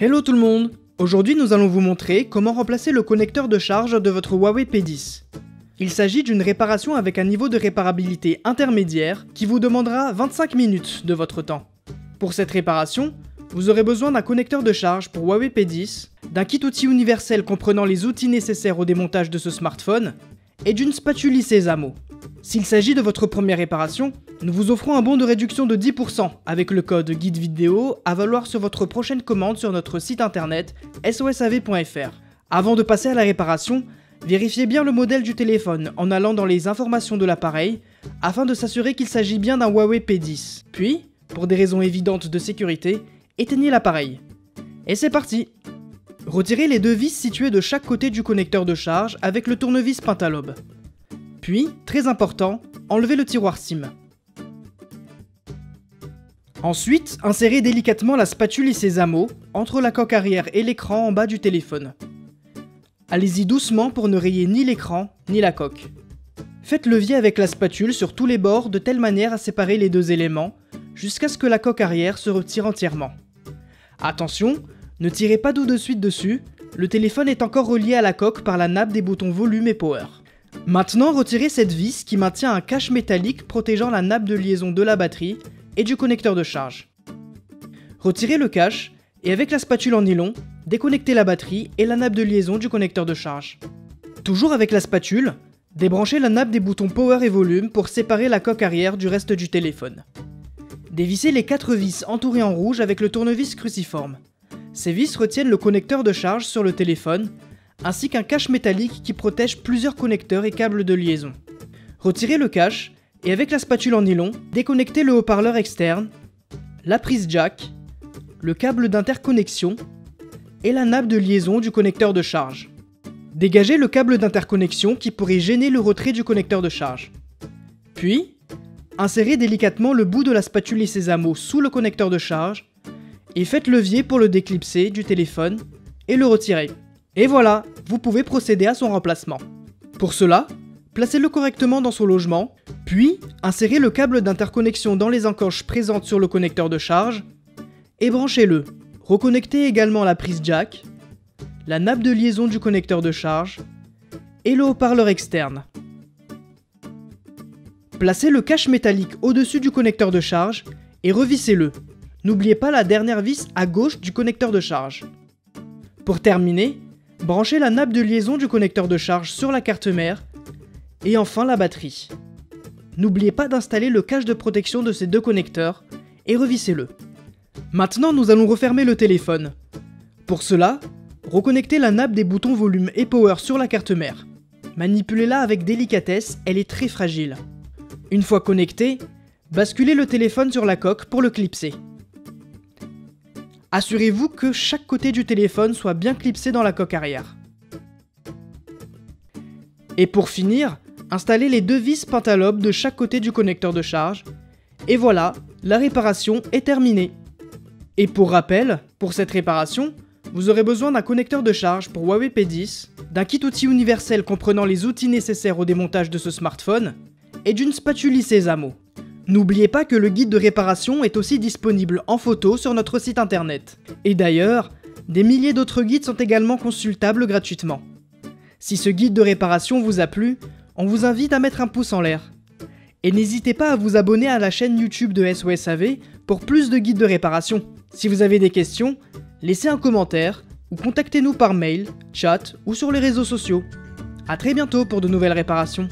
Hello tout le monde! Aujourd'hui nous allons vous montrer comment remplacer le connecteur de charge de votre Huawei P10. Il s'agit d'une réparation avec un niveau de réparabilité intermédiaire qui vous demandera 25 minutes de votre temps. Pour cette réparation, vous aurez besoin d'un connecteur de charge pour Huawei P10, d'un kit outil universel comprenant les outils nécessaires au démontage de ce smartphone, et d'une spatule Sésamo. S'il s'agit de votre première réparation, nous vous offrons un bon de réduction de 10% avec le code guide vidéo à valoir sur votre prochaine commande sur notre site internet sosav.fr. Avant de passer à la réparation, vérifiez bien le modèle du téléphone en allant dans les informations de l'appareil afin de s'assurer qu'il s'agit bien d'un Huawei P10. Puis, pour des raisons évidentes de sécurité, éteignez l'appareil. Et c'est parti! Retirez les deux vis situées de chaque côté du connecteur de charge avec le tournevis Pentalobe. Puis, très important, enlevez le tiroir SIM. Ensuite, insérez délicatement la spatule Sésamo entre la coque arrière et l'écran en bas du téléphone. Allez-y doucement pour ne rayer ni l'écran ni la coque. Faites levier avec la spatule sur tous les bords de telle manière à séparer les deux éléments jusqu'à ce que la coque arrière se retire entièrement. Attention, ne tirez pas tout de suite dessus, le téléphone est encore relié à la coque par la nappe des boutons volume et power. Maintenant, retirez cette vis qui maintient un cache métallique protégeant la nappe de liaison de la batterie et du connecteur de charge. Retirez le cache et avec la spatule en nylon, déconnectez la batterie et la nappe de liaison du connecteur de charge. Toujours avec la spatule, débranchez la nappe des boutons power et volume pour séparer la coque arrière du reste du téléphone. Dévissez les 4 vis entourées en rouge avec le tournevis cruciforme. Ces vis retiennent le connecteur de charge sur le téléphone, ainsi qu'un cache métallique qui protège plusieurs connecteurs et câbles de liaison. Retirez le cache et avec la spatule en nylon, déconnectez le haut-parleur externe, la prise jack, le câble d'interconnexion et la nappe de liaison du connecteur de charge. Dégagez le câble d'interconnexion qui pourrait gêner le retrait du connecteur de charge. Puis, insérez délicatement le bout de la spatule Sésamo sous le connecteur de charge et faites levier pour le déclipser du téléphone et le retirer. Et voilà, vous pouvez procéder à son remplacement. Pour cela, placez-le correctement dans son logement, puis insérez le câble d'interconnexion dans les encoches présentes sur le connecteur de charge et branchez-le. Reconnectez également la prise jack, la nappe de liaison du connecteur de charge et le haut-parleur externe. Placez le cache métallique au-dessus du connecteur de charge et revissez-le. N'oubliez pas la dernière vis à gauche du connecteur de charge. Pour terminer, branchez la nappe de liaison du connecteur de charge sur la carte mère et enfin la batterie. N'oubliez pas d'installer le cache de protection de ces deux connecteurs et revissez-le. Maintenant, nous allons refermer le téléphone. Pour cela, reconnectez la nappe des boutons volume et power sur la carte mère. Manipulez-la avec délicatesse, elle est très fragile. Une fois connecté, basculez le téléphone sur la coque pour le clipser. Assurez-vous que chaque côté du téléphone soit bien clipsé dans la coque arrière. Et pour finir, installez les deux vis Pentalobe de chaque côté du connecteur de charge. Et voilà, la réparation est terminée. Et pour rappel, pour cette réparation, vous aurez besoin d'un connecteur de charge pour Huawei P10, d'un kit outil universel comprenant les outils nécessaires au démontage de ce smartphone, et d'une spatule Sésamo. N'oubliez pas que le guide de réparation est aussi disponible en photo sur notre site internet. Et d'ailleurs, des milliers d'autres guides sont également consultables gratuitement. Si ce guide de réparation vous a plu, on vous invite à mettre un pouce en l'air. Et n'hésitez pas à vous abonner à la chaîne YouTube de SOSAV pour plus de guides de réparation. Si vous avez des questions, laissez un commentaire ou contactez-nous par mail, chat ou sur les réseaux sociaux. A très bientôt pour de nouvelles réparations.